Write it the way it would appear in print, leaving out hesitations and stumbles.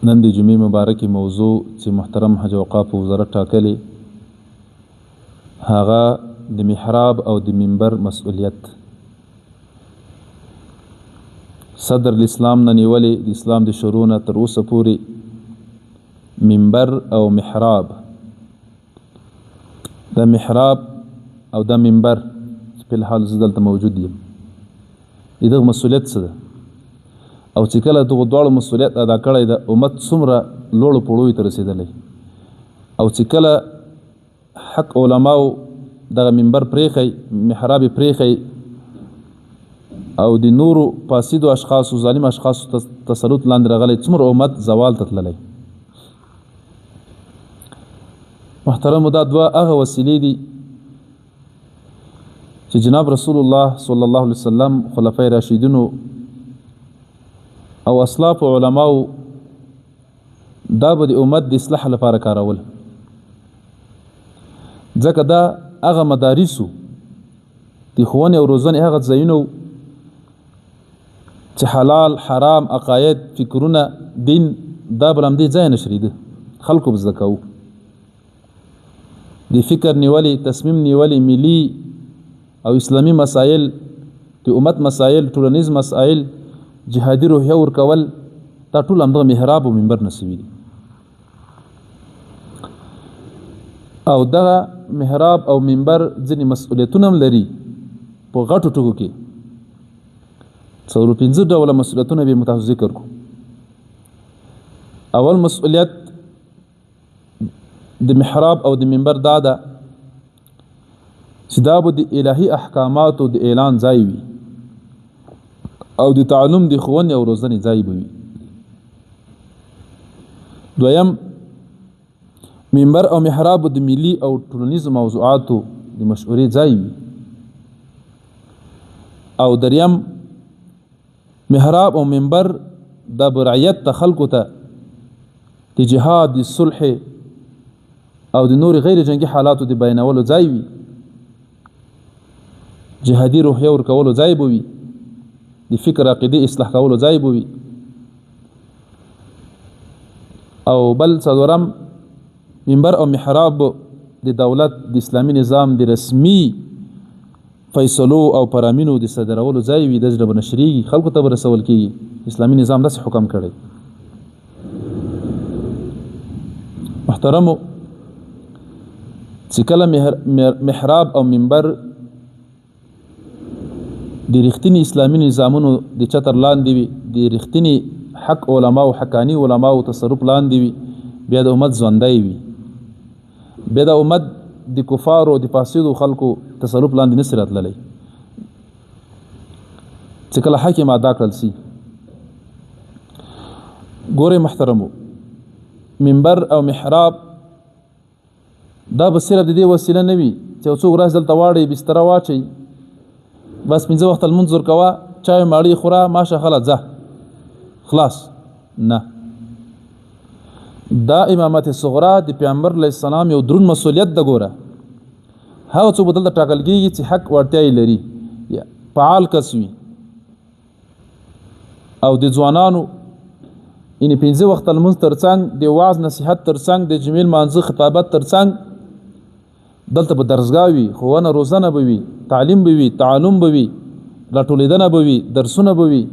نن د جمعې مبارکې موضوع چې محترم حج اوقاف وزارت ټاکلې هغه د محراب او د منبر مسؤلیت صدر الاسلام نه نیولې د اسلام د شروع نه تر اوسه پورې منبر او محراب د محراب او د منبر په الحال زه دلته موجود یم دغه مسؤلیت څه ده او چې کله دغه دواړو مسؤلیت ادا کړی د امت څومره لوړو پوړیو ته رسېدلی او چې کله حق علماو دغه منبر پرېښی محراب یې پرېښی او د نورو فاسدو اشخاصو ظالم اشخاصو تسلط لاندې راغلی څومره امت زوال ته تللی محترمو دا دوه هغه وسیلې دي چې جناب رسول الله صلی الله علیه وسلم خلفای راشدینو او اسلاف علماو دا به د امت د اصلاح لپاره کارول ځکه دا هغه مدارسو د ښوونې او روزنې هغه ځایونه چې حلال حرام عقاید فکرونه دین دا به همدې ځای نشریده خلکو به زده کوو د فکر نیولې تصمیم نیولې ملي او اسلامي مسایل د امت مسایل ټولنیز مسایل جهادي روحیه ورکول دا ټول همدغه محراب او منبر نسوي دي او دغه محراب او منبر ځینې مسؤلیتونه هم لري په غټو ټکو کې څلور پنځه ډوله مسؤلیتونه به متاسو ذکر کو اول مسؤلیت د محراب او د منبر دا ده چې دا به د الهي احکاماتو د اعلان ځای وي او د تعلم د ښوونې او روزنې ځای به وي دویم منبر او محراب د ملي او ټولنیزو موضوعاتو د مشورې ځای وي او دریم محراب او منبر د برعیت ته خلکو ته د جهاد د صلح او د نور غیر جنگي حالاتو د بیانولو ځای وي جهادي روحیه ورکولو ځای به وي د فکر عقیدې اصلاح کولو ځای به وي او بل څلورم منبر او محراب د دولت د اسلامي نظام د رسمي فیصلو او پرامینو د صدرولو ځای وي د زړه بنشریږي خلکو ته به رسول کېږي اسلامي نظام داسې حکم کړی محترمو چې کله محراب او منبر د رښتینی اسلامي نظامونو د چتر لاندې وي د رښتینی حق علما او حقانی علما او تصرف لاندې وي بیا د امت ژوندی وي بیا د امت د کفارو د فاسدو خلکو تصرف لاندې نشي راتللی چې کله حاکم ادا کړل سي ګورې محترمو منبر او محراب دا به صرف د دې وسیله نه وي چې یو څوک راشي دلته واړی بستره واچوي بس پنځه وخت لمونځ ورکوه چای ماړی خوره ماشه خله ځه خلاص نه دا امامت صغرا د پیغمبر علیه السلام یو درون مسؤلیت ده ګوره هغه څوک به دلته ټاکل کېږي چې حق وړتیا یې لري فعال کس وي او د ځوانانو یعنې پنځه وخته لمونځ تر څنګ د واعظ نصیحت تر څنګ د جمعې لمانځه خطابت تر څنګ دلته به درسګاه وي ښوونه روزنه به وي تعلیم به وي تعلم به وي راټولېدنه به وي درسونه به وي